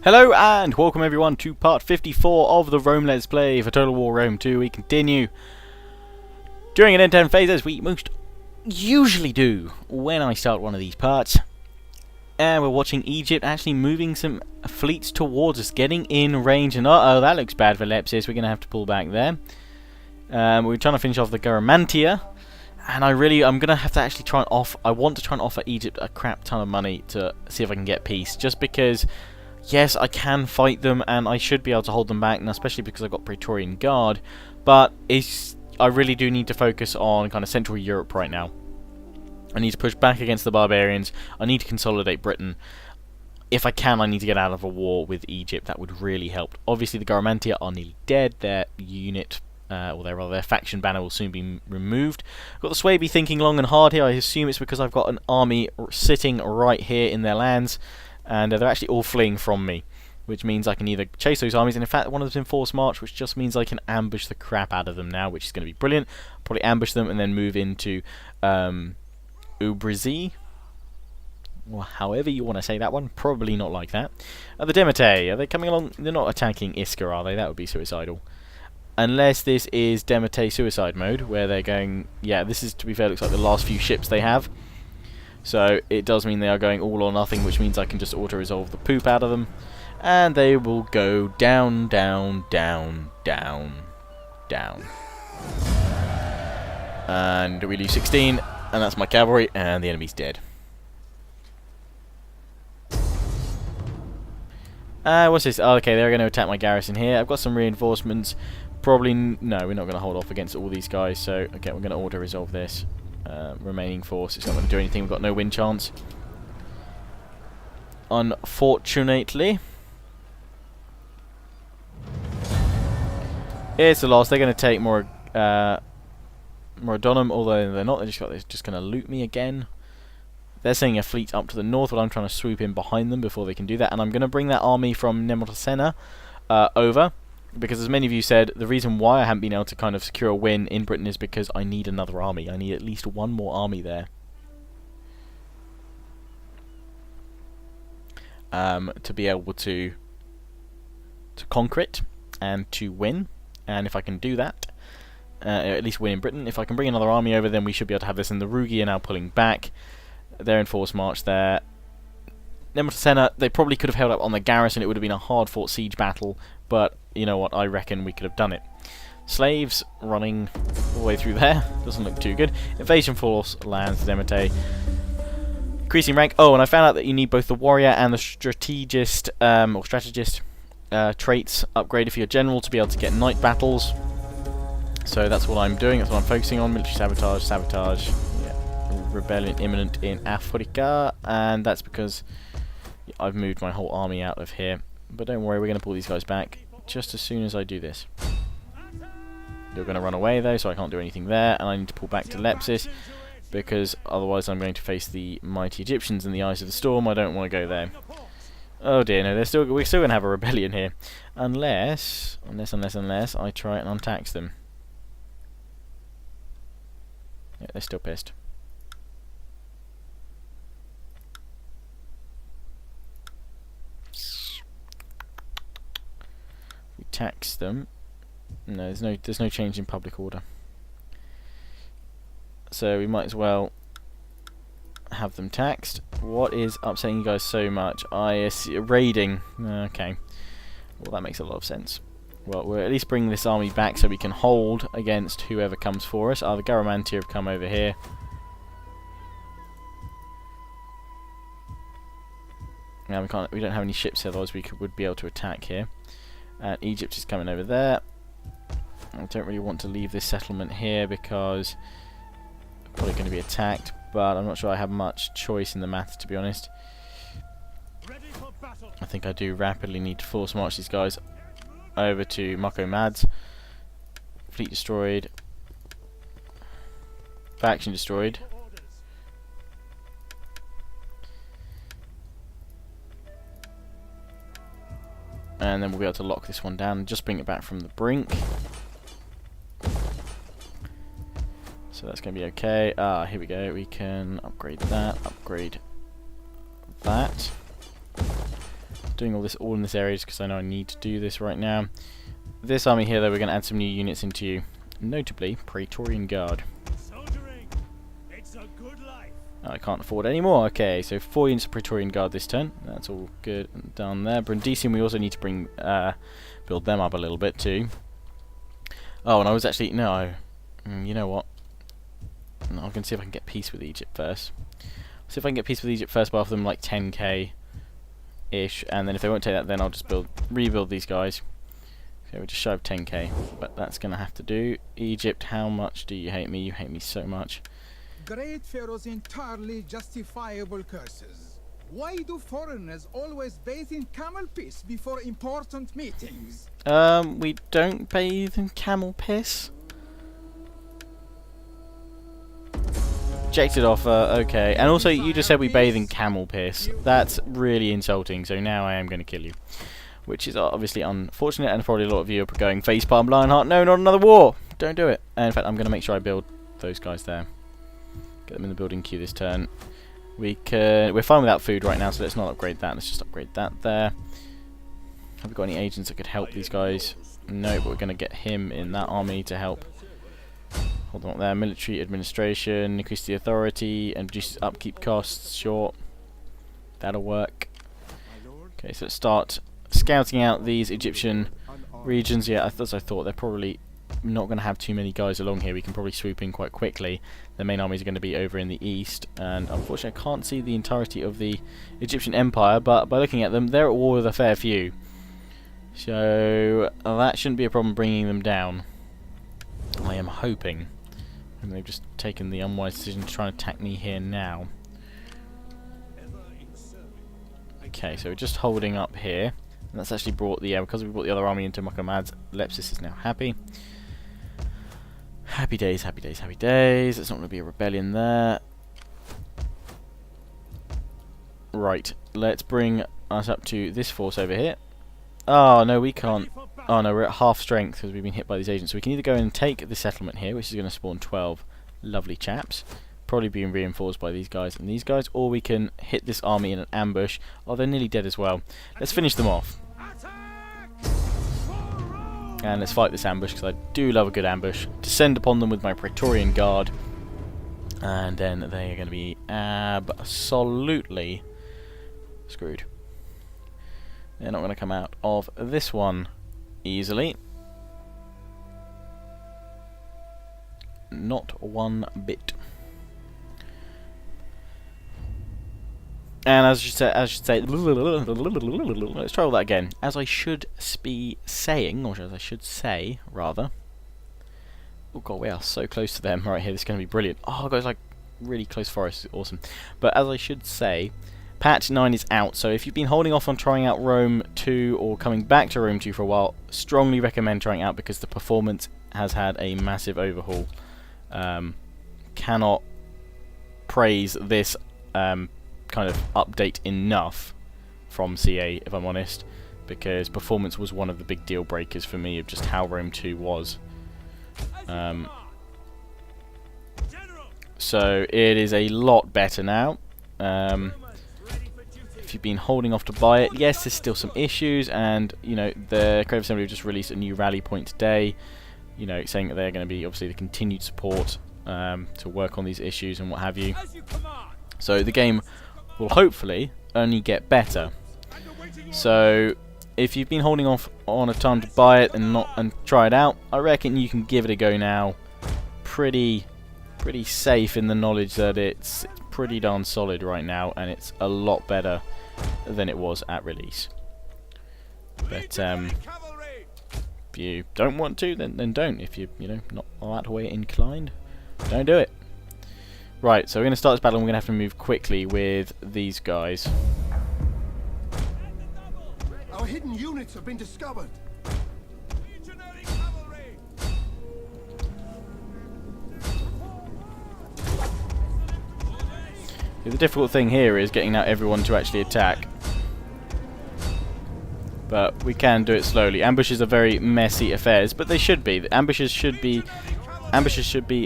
Hello and welcome everyone to part 54 of the Rome Let's Play for Total War Rome 2. We continue during an N10 phase as we most usually do when I start one of these parts. And we're watching Egypt actually moving some fleets towards us, getting in range, and uh-oh, that looks bad for Lepsis. We're going to have to pull back there. We're trying to finish off the Garamantia, and I'm going to have to actually try and I want to try and offer Egypt a crap ton of money to see if I can get peace, just because yes, I can fight them, and I should be able to hold them back, and especially because I've got Praetorian Guard, but I really do need to focus on kind of Central Europe right now. I need to push back against the barbarians. I need to consolidate Britain. If I can, I need to get out of a war with Egypt. That would really help. Obviously, the Garamantia are nearly dead. Their unit, or their faction banner will soon be removed. I've got the Swaby thinking long and hard here. I assume it's because I've got an army sitting right here in their lands, and they're actually all fleeing from me, which means I can either chase those armies, and in fact one of them's in forced march, which just means I can ambush the crap out of them now, which is going to be brilliant. Probably ambush them and then move into Ubrizi, or however you want to say that one. Probably not like that. The Demete, are they coming along? They're not attacking Isker, are they? That would be suicidal. Unless this is Demete suicide mode, where they're going... Yeah, this is, to be fair, looks like the last few ships they have. So it does mean they are going all or nothing, which means I can just auto-resolve the poop out of them. And they will go down, down, down, down, down. And we lose 16, and that's my cavalry, and the enemy's dead. What's this? Oh, okay, they're going to attack my garrison here. I've got some reinforcements. Probably... No, we're not going to hold off against all these guys, so... Okay, we're going to auto-resolve this. Remaining force, it's not going to do anything. We've got no win chance, unfortunately. It's the loss. They're going to take more Moradonum, although they're not. They're just going to loot me again. They're sending a fleet up to the north, but I'm trying to swoop in behind them before they can do that. And I'm going to bring that army from Nemotosena over. Because as many of you said, the reason why I haven't been able to kind of secure a win in Britain is because I need another army. I need at least one more army there. To be able to conquer it and to win. And if I can do that, at least win in Britain. If I can bring another army over, then we should be able to have this. And the Rugi are now pulling back. They're in forced march there. Nemotosena, they probably could have held up on the garrison. It would have been a hard-fought siege battle, but you know what? I reckon we could have done it. Slaves running all the way through there. Doesn't look too good. Invasion force lands Demete. Increasing rank. Oh, and I found out that you need both the warrior and the strategist traits upgraded for your general to be able to get night battles. So that's what I'm doing. That's what I'm focusing on. Military sabotage, sabotage. Yeah. Rebellion imminent in Africa, and that's because I've moved my whole army out of here. But don't worry, we're going to pull these guys back just as soon as I do this. They're going to run away though, so I can't do anything there, and I need to pull back to Lepsis, because otherwise I'm going to face the mighty Egyptians in the eyes of the storm. I don't want to go there. Oh dear, no, we're still going to have a rebellion here. Unless I try and untax them. Yeah, they're still pissed. Tax them. No, there's no change in public order. So we might as well have them taxed. What is upsetting you guys so much? Raiding. Okay. Well, that makes a lot of sense. Well, we'll at least bring this army back so we can hold against whoever comes for us. The Garamantia have come over here. Now we don't have any ships here, otherwise we would be able to attack here. And Egypt is coming over there. I don't really want to leave this settlement here because I'm probably going to be attacked, but I'm not sure I have much choice in the matter, to be honest. I think I do rapidly need to force march these guys over to Mako Mads. Fleet destroyed. Faction destroyed. And then we'll be able to lock this one down and just bring it back from the brink. So that's going to be okay. Here we go. We can upgrade that, upgrade that. doing all this all in this area just because I know I need to do this right now. This army here, though, we're going to add some new units into, notably Praetorian Guard. It's a good life. I can't afford any more. Okay, so 4 units of Praetorian Guard this turn. That's all good and done there. Brundisium, we also need to bring build them up a little bit too. Oh, and I was actually no. You know what? No, I'm going to see if I can get peace with Egypt first. See if I can get peace with Egypt first by offer them like 10k ish, and then if they won't take that, then I'll just rebuild these guys. Okay, we're just shy of 10k, but that's going to have to do. Egypt, how much do you hate me? You hate me so much. Great Pharaoh's entirely justifiable curses. Why do foreigners always bathe in camel piss before important meetings? We don't bathe in camel piss. Rejected offer, okay. And also, you just said we bathe in camel piss. That's really insulting, so now I am going to kill you. Which is obviously unfortunate, and probably a lot of you are going, facepalm, Lionheart, no, not another war! Don't do it. And in fact, I'm going to make sure I build those guys there. Get them in the building queue this turn. We're fine without food right now, so let's not upgrade that. Let's just upgrade that there. Have we got any agents that could help these guys? No, but we're going to get him in that army to help. Hold on up there. Military administration, increase the authority, and reduce upkeep costs. Sure. That'll work. Okay, so let's start scouting out these Egyptian regions. Yeah, as I thought, they're probably not going to have too many guys along here. We can probably swoop in quite quickly. The main armies are going to be over in the east, and unfortunately I can't see the entirety of the Egyptian Empire, but by looking at them, they're at war with a fair few. So that shouldn't be a problem bringing them down. I am hoping. And they've just taken the unwise decision to try and attack me here now. Okay, so we're just holding up here. And that's actually brought the, because we brought the other army into Muhammad, Lepsis is now happy. Happy days, happy days, happy days. It's not going to be a rebellion there. Right, let's bring us up to this force over here. Oh, no, we can't. Oh, no, we're at half strength because we've been hit by these agents. So we can either go and take the settlement here, which is going to spawn 12 lovely chaps, probably being reinforced by these guys and these guys, or we can hit this army in an ambush. Oh, they're nearly dead as well. Let's finish them off. And let's fight this ambush, because I do love a good ambush. Descend upon them with my Praetorian Guard. And then they are going to be absolutely screwed. They're not going to come out of this one easily. Not one bit. And as I should say, let's try all that again. As I should be saying, or as I should say, rather. Oh god, we are so close to them right here. This is going to be brilliant. Oh god, it's like really close forest. It's awesome. But as I should say, patch 9 is out. So if you've been holding off on trying out Rome 2 or coming back to Rome 2 for a while, strongly recommend trying out, because the performance has had a massive overhaul. Cannot praise this kind of update enough from CA, if I'm honest, because performance was one of the big deal breakers for me of just how Rome 2 was. So it is a lot better now. If you've been holding off to buy it, yes, there's still some issues, and you know the Creative Assembly have just released a new rally point today, you know, saying that they're going to be obviously the continued support to work on these issues and what have you. So the game will hopefully only get better. So if you've been holding off on a time to buy it and try it out, I reckon you can give it a go now. Pretty safe in the knowledge that it's pretty darn solid right now, and it's a lot better than it was at release. But if you don't want to, then don't. If you know not that way inclined, don't do it. Right, so we're going to start this battle, and we're going to have to move quickly with these guys. Our hidden units have been discovered. The difficult thing here is getting now everyone to actually attack. But we can do it slowly. Ambushes are very messy affairs, but they should be. The ambushes should be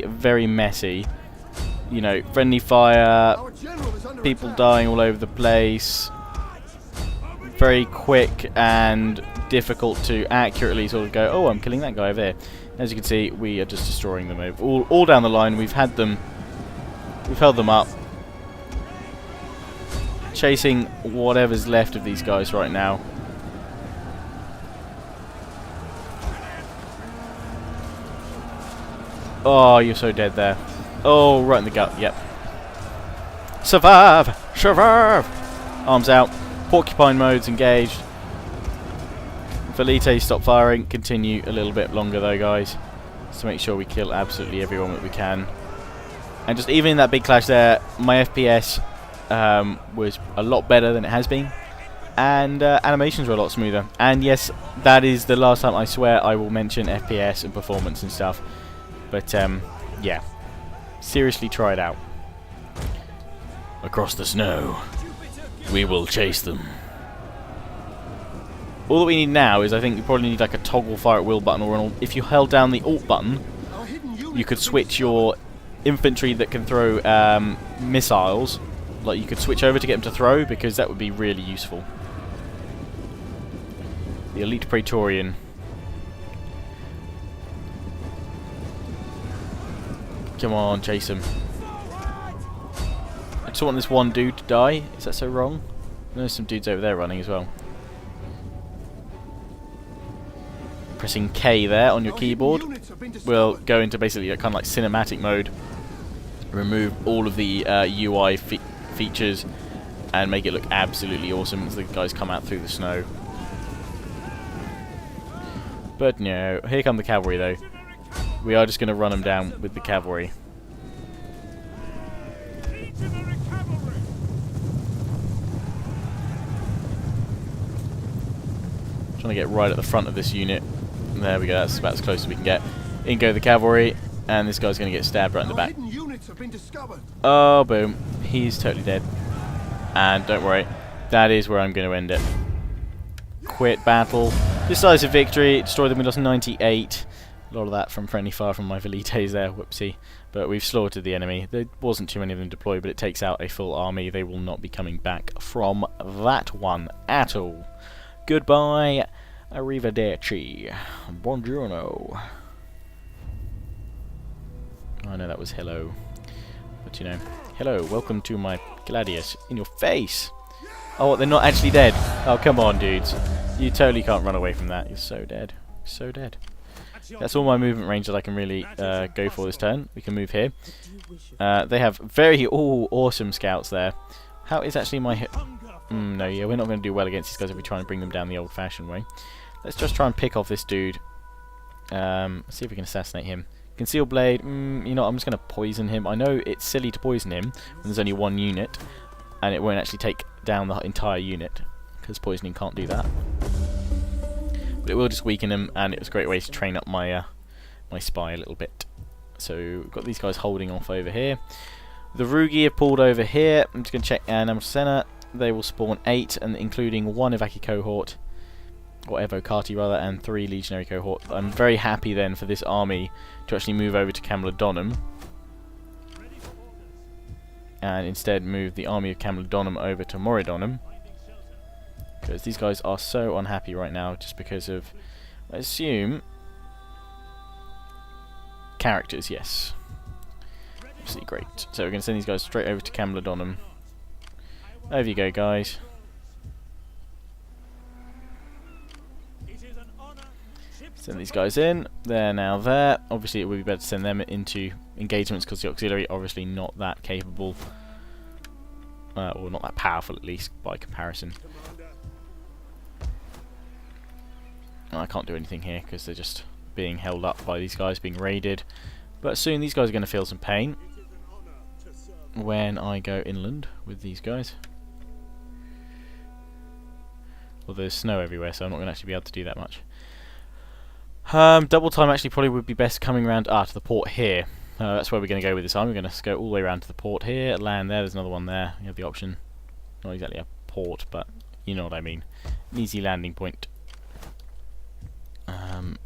very messy. You know, friendly fire, people dying all over the place. very quick and difficult to accurately sort of go, oh, I'm killing that guy over there. As you can see, we are just destroying them over all down the line. We've held them up, chasing whatever's left of these guys right now. Oh, you're so dead there. Oh, right in the gut. Yep. Survive! Survive! Arms out. Porcupine mode's engaged. Velite, stop firing. Continue a little bit longer though, guys, just to make sure we kill absolutely everyone that we can. And just even in that big clash there, my FPS was a lot better than it has been, and animations were a lot smoother. And yes, that is the last time I swear I will mention FPS and performance and stuff. But yeah, seriously, try it out. Across the snow, we will chase them. All that we need now is, I think you probably need like a toggle fire at will button, or if you held down the alt button, you could switch your infantry that can throw missiles. Like, you could switch over to get them to throw, because that would be really useful. The elite Praetorian. Come on, chase him. I just want this one dude to die. Is that so wrong? There's some dudes over there running as well. Pressing K there on your keyboard will go into basically a kind of like cinematic mode. Remove all of the UI features and make it look absolutely awesome as the guys come out through the snow. But no, here come the cavalry though. We are just going to run them down with the cavalry. Trying to get right at the front of this unit. There we go, that's about as close as we can get. In go the cavalry, and this guy's going to get stabbed right in the back. Oh, boom. He's totally dead. And don't worry, that is where I'm going to end it. Quit battle. Decisive victory. Destroy them. We lost 98. A lot of that from friendly fire from my Velites there. Whoopsie. But we've slaughtered the enemy. There wasn't too many of them deployed, but it takes out a full army. They will not be coming back from that one at all. Goodbye. Arrivederci. Buongiorno. I know that was hello. But you know, hello, welcome to my Gladius. In your face! Oh, what, they're not actually dead? Oh, come on, dudes. You totally can't run away from that. You're so dead. So dead. That's all my movement range that I can really go for this turn. We can move here. They have very awesome scouts there. How is actually my... no, yeah, we're not going to do well against these guys if we try and bring them down the old-fashioned way. Let's just try and pick off this dude. See if we can assassinate him. Conceal blade. You know, I'm just going to poison him. I know it's silly to poison him when there's only one unit, and it won't actually take down the entire unit, because poisoning can't do that. But it will just weaken him, and it was a great way to train up my my spy a little bit. So we've got these guys holding off over here. The Rugi have pulled over here. I'm just going to check Namsena. They will spawn 8, and including 1 Evaki cohort, or Evocati rather, and 3 legionary cohort. I'm very happy then for this army to actually move over to Camulodunum, and instead move the army of Camulodunum over to Moridunum, because these guys are so unhappy right now just because of, I assume, characters. Yes, absolutely great. So we're going to send these guys straight over to Camulodunum. Over you go, guys. Send these guys in. They're now there. Obviously it would be better to send them into engagements because the auxiliary are obviously not that capable, or not that powerful at least by comparison. I can't do anything here because they're just being held up by these guys, being raided. But soon these guys are going to feel some pain when I go inland with these guys. Well, there's snow everywhere, so I'm not going to actually be able to do that much. Double time actually probably would be best coming around to the port here. That's where we're going to go with this time. We're going to go all the way around to the port here, land there, there's another one there. You have the option. Not exactly a port, but you know what I mean. An easy landing point.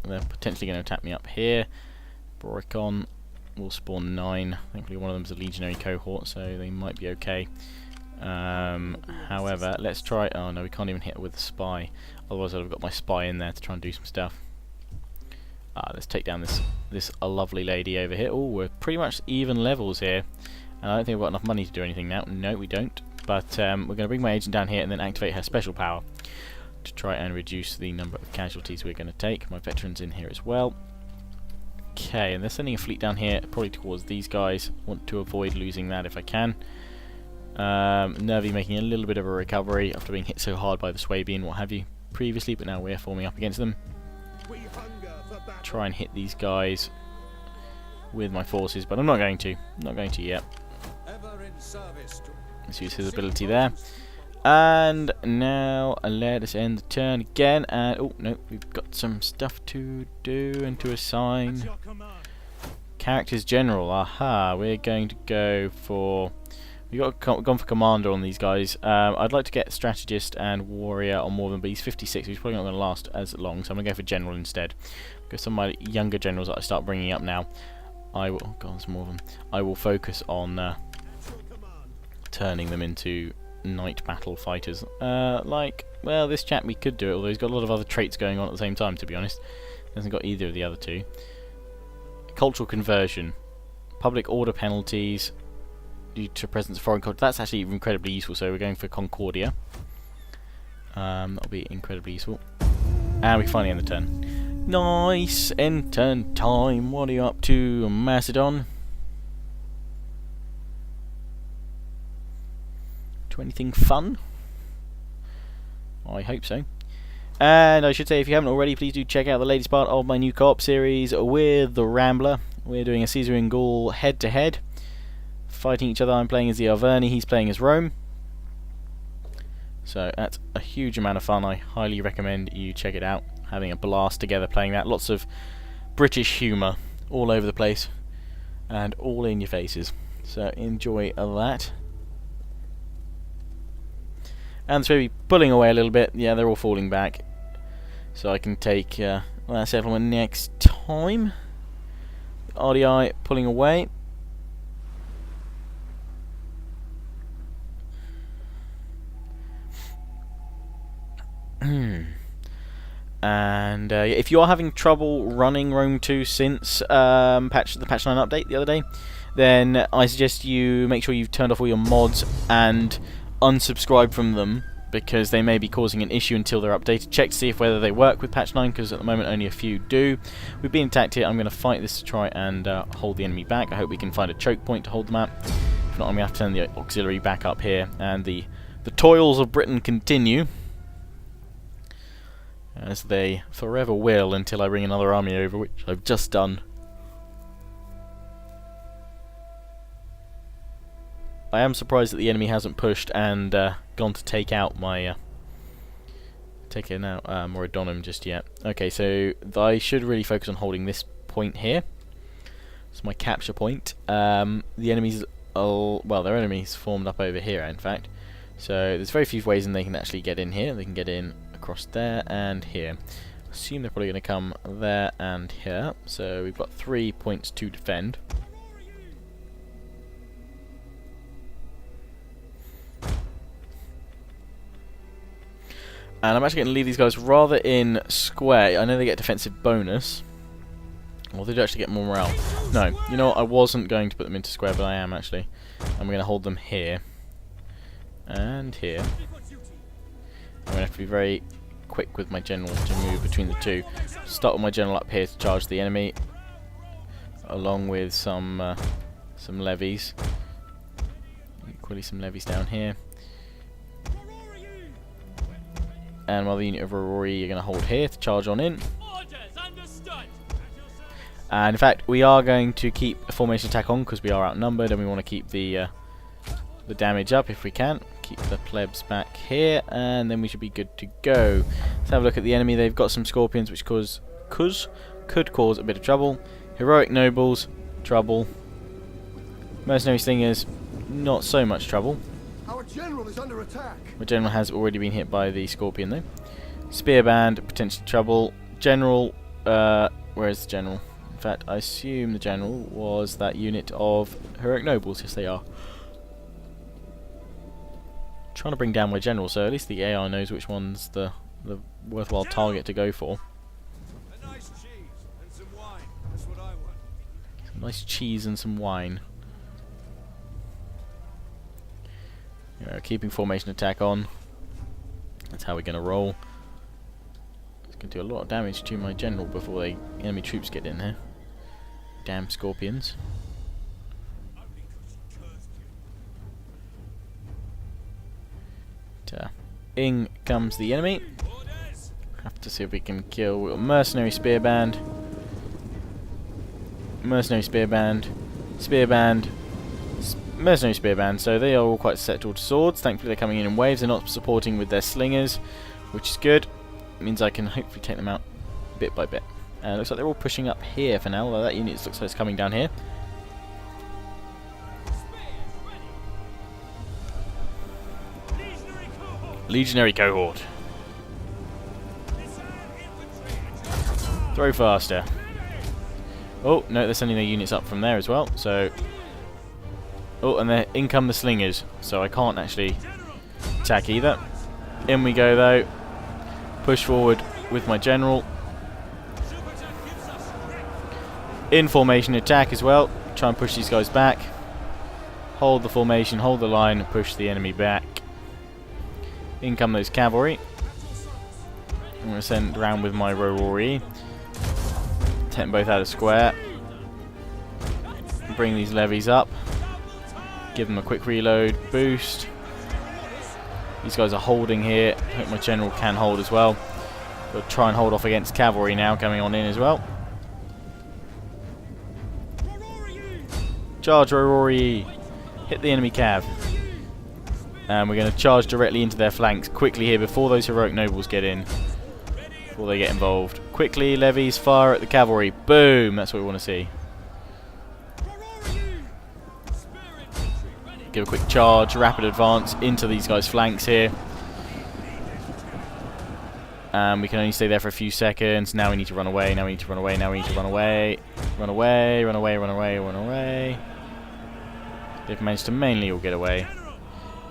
They're potentially going to attack me up here. Boricon will spawn 9. Thankfully one of them's a legionary cohort, so they might be okay. However, let's try... Oh no, we can't even hit it with the spy. Otherwise I'd have got my spy in there to try and do some stuff. Let's take down this lovely lady over here. Oh, we're pretty much even levels here. And I don't think we've got enough money to do anything now. No, we don't. But we're going to bring my agent down here and then activate her special power to try and reduce the number of casualties we're going to take. My veteran's in here as well. Okay, and they're sending a fleet down here, probably towards these guys. Want to avoid losing that if I can. Nervy making a little bit of a recovery after being hit so hard by the Swabian, what have you, previously, but now we're forming up against them. Try and hit these guys with my forces, but I'm not going to. Not going to yet. Let's use his ability there. And now let us end the turn again. And oh no, we've got some stuff to do and to assign. Characters general. Aha, we're going to go for. We've gone for commander on these guys. I'd like to get strategist and warrior on more than, but he's 56, so he's probably not going to last as long. So I'm going to go for general instead. Because some of my younger generals that I start bringing up now, I will. Oh God, there's more of them. I will focus on turning them into night battle fighters. Like, well, this chap we could do it, although he's got a lot of other traits going on at the same time. To be honest, he hasn't got either of the other two. Cultural conversion, public order penalties due to presence of foreign culture. That's actually incredibly useful. So we're going for Concordia. That'll be incredibly useful. And we finally end the turn. Nice! End turn time. What are you up to, Macedon? Do anything fun? I hope so. And I should say, if you haven't already, please do check out the latest part of my new co-op series with the Rambler. We're doing a Caesar and Gaul head-to-head. Fighting each other. I'm playing as the Averni, he's playing as Rome. So that's a huge amount of fun. I highly recommend you check it out. Having a blast together playing that. Lots of British humour all over the place. And all in your faces. So enjoy that. And it's maybe pulling away a little bit. Yeah, they're all falling back. So I can take that settlement next time. RDI pulling away. And if you are having trouble running Rome 2 since the patch 9 update the other day, then I suggest you make sure you've turned off all your mods and unsubscribe from them, because they may be causing an issue until they're updated. Check to see if whether they work with patch 9, because at the moment only a few do. We've been attacked here. I'm going to fight this to try and hold the enemy back. I hope we can find a choke point to hold them at. If not, I'm going to have to turn the auxiliary back up here, and the toils of Britain continue. As they forever will until I bring another army over, which I've just done. I am surprised that the enemy hasn't pushed and gone to take out my Moridonum just yet. Okay, so I should really focus on holding this point here. It's my capture point. The enemies, their enemies formed up over here, in fact. So there's very few ways in they can actually get in here. They can get in across there and here. Assume they're probably going to come there and here. So we've got 3 points to defend. And I'm actually going to leave these guys rather in square. I know they get defensive bonus. Well, they do actually get more morale. No, you know what? I wasn't going to put them into square, but I am actually. And we're going to hold them here. And here. I'm going to have to be very quick with my general to move between the two. Start with my general up here to charge the enemy, along with some levies. Equally some levies down here. And while the unit of Aurori are going to hold here to charge on in. And in fact, we are going to keep a formation attack on because we are outnumbered, and we want to keep the damage up if we can. Keep the plebs back here, and then we should be good to go. Let's have a look at the enemy. They've got some scorpions, which could cause a bit of trouble. Heroic nobles, trouble. Mercenary slingers, not so much trouble. Our general is under attack. My general has already been hit by the scorpion, though. Spear band, potential trouble. General, where is the general? In fact, I assume the general was that unit of heroic nobles. Yes, they are. Trying to bring down my general, so at least the AI knows which one's the worthwhile target to go for. A nice cheese and some wine. That's what I want. Some nice cheese and some wine. Yeah, keeping formation attack on. That's how we're going to roll. It's going to do a lot of damage to my general before the enemy troops get in here. Damn scorpions. In comes the enemy. Have to see if we can kill mercenary spearband. Mercenary spearband. Spearband. Mercenary spearband. So they are all quite susceptible to swords. Thankfully they're coming in waves. They're not supporting with their slingers, which is good. It means I can hopefully take them out bit by bit. Looks like they're all pushing up here for now, although that unit looks like it's coming down here. Legionary cohort. Throw faster. Oh, no, they're sending their units up from there as well, so... Oh, and in come the slingers, so I can't actually attack either. In we go, though. Push forward with my general. In formation attack as well. Try and push these guys back. Hold the formation, hold the line, push the enemy back. In come those cavalry. I'm going to send around with my Rorori. Take them both out of square. Bring these levies up. Give them a quick reload boost. These guys are holding here. I hope my general can hold as well. We'll try and hold off against cavalry now coming on in as well. Charge Rorori. Hit the enemy cav. And we're going to charge directly into their flanks quickly here before those heroic nobles get in. Before they get involved. Quickly, levies, fire at the cavalry. Boom! That's what we want to see. Give a quick charge, rapid advance into these guys' flanks here. And we can only stay there for a few seconds. Now we need to run away, now we need to run away, now we need to run away. Run away, run away, run away, run away. They've managed to mainly all get away.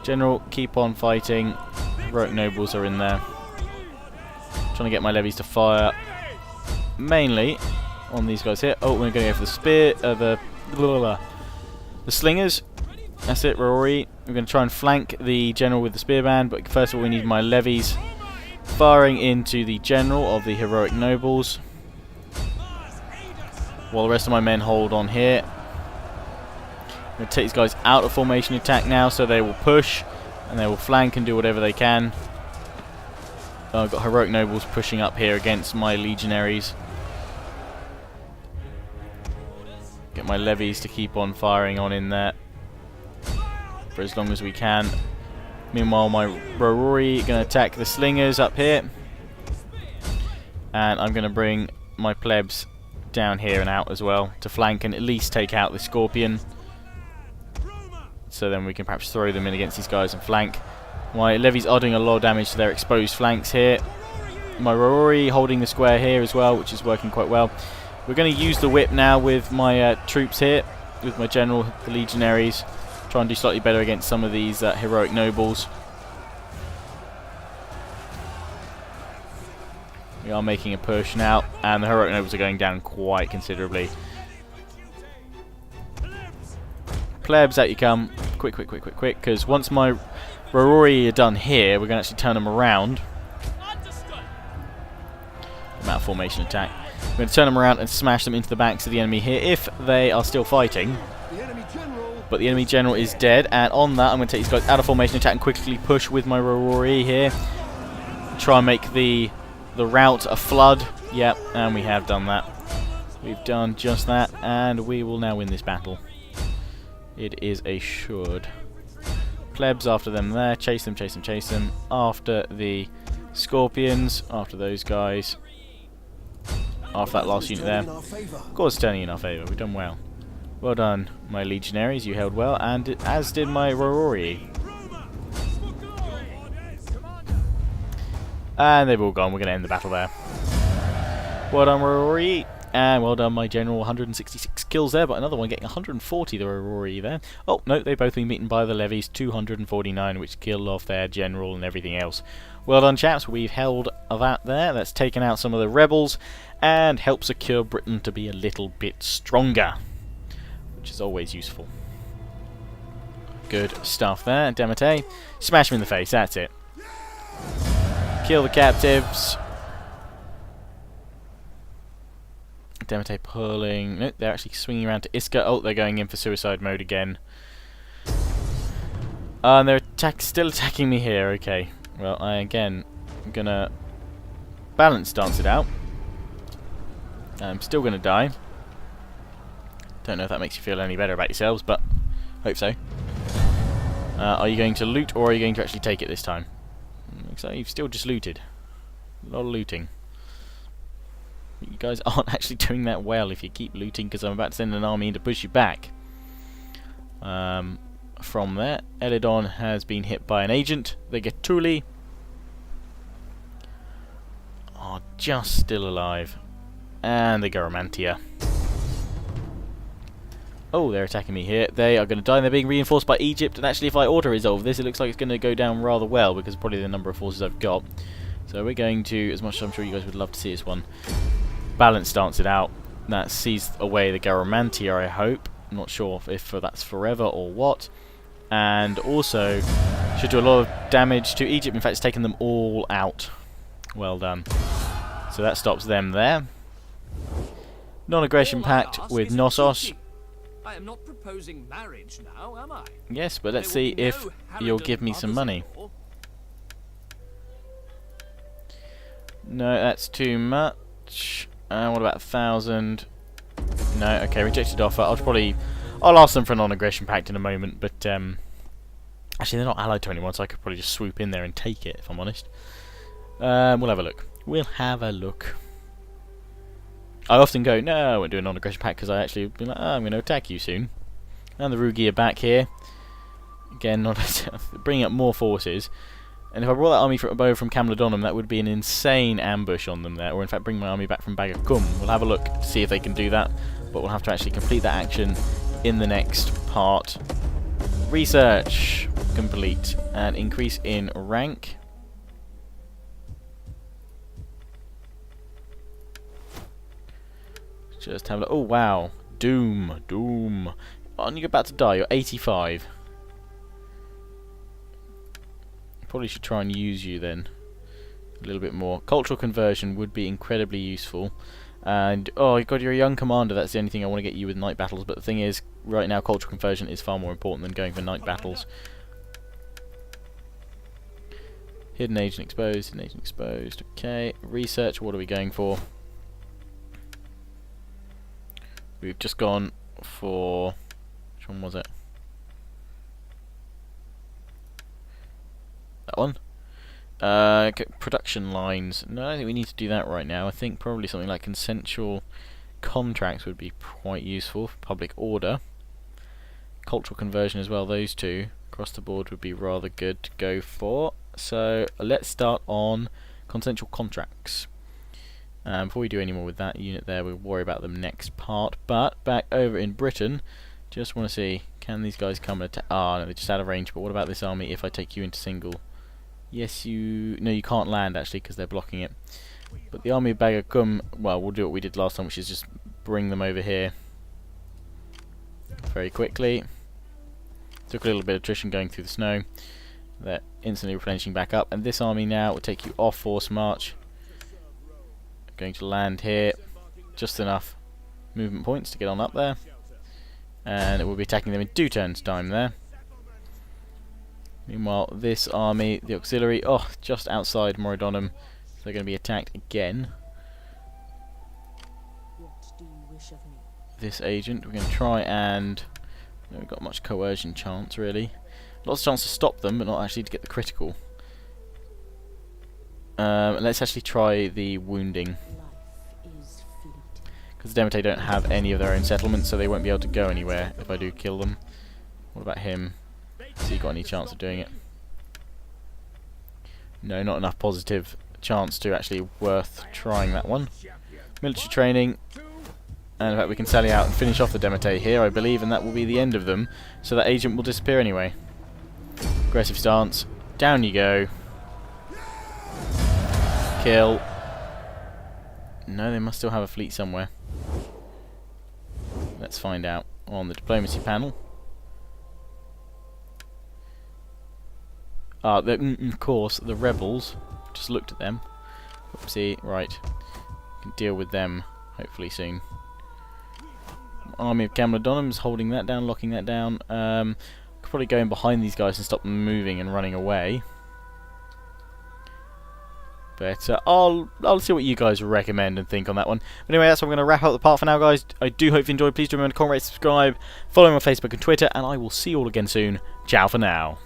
General, keep on fighting. Heroic nobles are in there. Trying to get my levies to fire mainly on these guys here. Oh, we're going to go for the spear, the slingers. That's it, Rory. We're going to try and flank the general with the spearband, but first of all we need my levies firing into the general of the heroic nobles, while the rest of my men hold on here. I'm going to take these guys out of formation attack now, so they will push and they will flank and do whatever they can. I've got heroic nobles pushing up here against my legionaries. Get my levies to keep on firing on in there for as long as we can. Meanwhile, my Rorori going to attack the slingers up here, and I'm going to bring my plebs down here and out as well to flank and at least take out the scorpion. So then we can perhaps throw them in against these guys and flank. My levies are doing a lot of damage to their exposed flanks here. My Rorori holding the square here as well, which is working quite well. We're going to use the whip now with my troops here, with my general, the legionaries. Try and do slightly better against some of these heroic nobles. We are making a push now, and the heroic nobles are going down quite considerably. Plebs, out you come. Quick, quick, quick, quick, quick, because once my Rorori are done here, we're going to actually turn them around. I'm out of formation attack. We're going to turn them around and smash them into the backs of the enemy here, if they are still fighting. But the enemy general is dead, and on that I'm going to take these guys out of formation attack and quickly push with my Rorori here. Try and make the rout a flood. Yep, and we have done that. We've done just that, and we will now win this battle. It is assured. Plebs after them there. Chase them, chase them, chase them. After the scorpions. After those guys. After that last unit there. Of course, it's turning in our favour. We've done well. Well done, my legionaries. You held well, and as did my Rorori. And they've all gone. We're going to end the battle there. Well done, Rorori. And well done, my general. 166 kills there, but another one getting 140. The Aurori there. Oh no, they've both been beaten by the levies. 249, which killed off their general and everything else. Well done, chaps. We've held that there. That's taken out some of the rebels and helped secure Britain to be a little bit stronger, which is always useful. Good stuff there. Demete, smash him in the face. That's it. Kill the captives. Demete pulling. Nope, they're actually swinging around to Iska. Oh, they're going in for suicide mode again. And they're still attacking me here. Okay. Well, I'm gonna balance dance it out. I'm still gonna die. Don't know if that makes you feel any better about yourselves, but hope so. Are you going to loot, or are you going to actually take it this time? Looks like you've still just looted. A lot of looting. You guys aren't actually doing that well if you keep looting, because I'm about to send an army in to push you back. From there, Elidon has been hit by an agent. The Getuli are just still alive. And the Garamantia. Oh, they're attacking me here. They are going to die, and they're being reinforced by Egypt. And actually, if I auto-resolve this, it looks like it's going to go down rather well, because of probably the number of forces I've got. So we're going to, as much as I'm sure you guys would love to see this one, balance dance it out. That sees away the Garamantia, I hope. I'm not sure if that's forever or what. And also should do a lot of damage to Egypt. In fact, it's taken them all out. Well done. So that stops them there. Non-aggression pact with Knossos. I am not proposing marriage now, am I? Yes, but let's see if you'll give me some money. No, that's too much. What about 1,000? No, okay, rejected offer. I'll ask them for a non-aggression pact in a moment, but actually they're not allied to anyone, so I could probably just swoop in there and take it, if I'm honest. We'll have a look. We'll have a look. I often go, no, I won't do a non-aggression pact, because I actually be like, oh, I'm going to attack you soon. And the Rugi are back here. Again, not bringing up more forces. And if I brought that army from Camlodonum, that would be an insane ambush on them there. Or in fact, bring my army back from Bagakum. We'll have a look to see if they can do that. But we'll have to actually complete that action in the next part. Research complete. And increase in rank. Just have a look. Oh, wow. Doom. Doom. Aren't you about to die? You're 85. Probably should try and use you then a little bit more. Cultural conversion would be incredibly useful. And oh god, you're a young commander. That's the only thing I want to get you with night battles. But the thing is, right now cultural conversion is far more important than going for night battles. Hidden agent exposed. Hidden agent exposed. Okay. Research. What are we going for? We've just gone for, which one was it? That one. Production lines. No, I don't think we need to do that right now. I think probably something like consensual contracts would be quite useful for public order. Cultural conversion as well. Those two across the board would be rather good to go for. So let's start on consensual contracts. Before we do any more with that unit there, we'll worry about them next part. But back over in Britain, just want to see, can these guys come and attack? Ah, no, they're just out of range. But what about this army if I take you into single? Yes, no, you can't land actually because they're blocking it. But the army of Bagakum, well, we'll do what we did last time, which is just bring them over here very quickly. Took a little bit of attrition going through the snow. They're instantly replenishing back up. And this army now will take you off force march. Going to land here, just enough movement points to get on up there, and it will be attacking them in 2 turns time there. Meanwhile, this army, the auxiliary, just outside Moridonum, so they're going to be attacked again. What do you wish of me? This agent, we're going to try and, we haven't got much coercion chance really. Lots of chance to stop them, but not actually to get the critical. Let's actually try the wounding. Because the Demete don't have any of their own settlements, so they won't be able to go anywhere if I do kill them. What about him? Has he got any chance of doing it? No, not enough positive chance to actually worth trying that one. Military training. And in fact, we can sally out and finish off the Demeter here, I believe, and that will be the end of them. So that agent will disappear anyway. Aggressive stance. Down you go. Kill. No, they must still have a fleet somewhere. Let's find out on the diplomacy panel. Ah, of course, the rebels. Just looked at them. Oopsie, right. Can deal with them hopefully soon. Army of Camalodonums holding that down, locking that down. Could probably go in behind these guys and stop them moving and running away. But I'll see what you guys recommend and think on that one. But anyway, that's what I'm going to wrap up the part for now, guys. I do hope you enjoyed. Please do remember to comment, rate, subscribe, follow me on Facebook and Twitter, and I will see you all again soon. Ciao for now.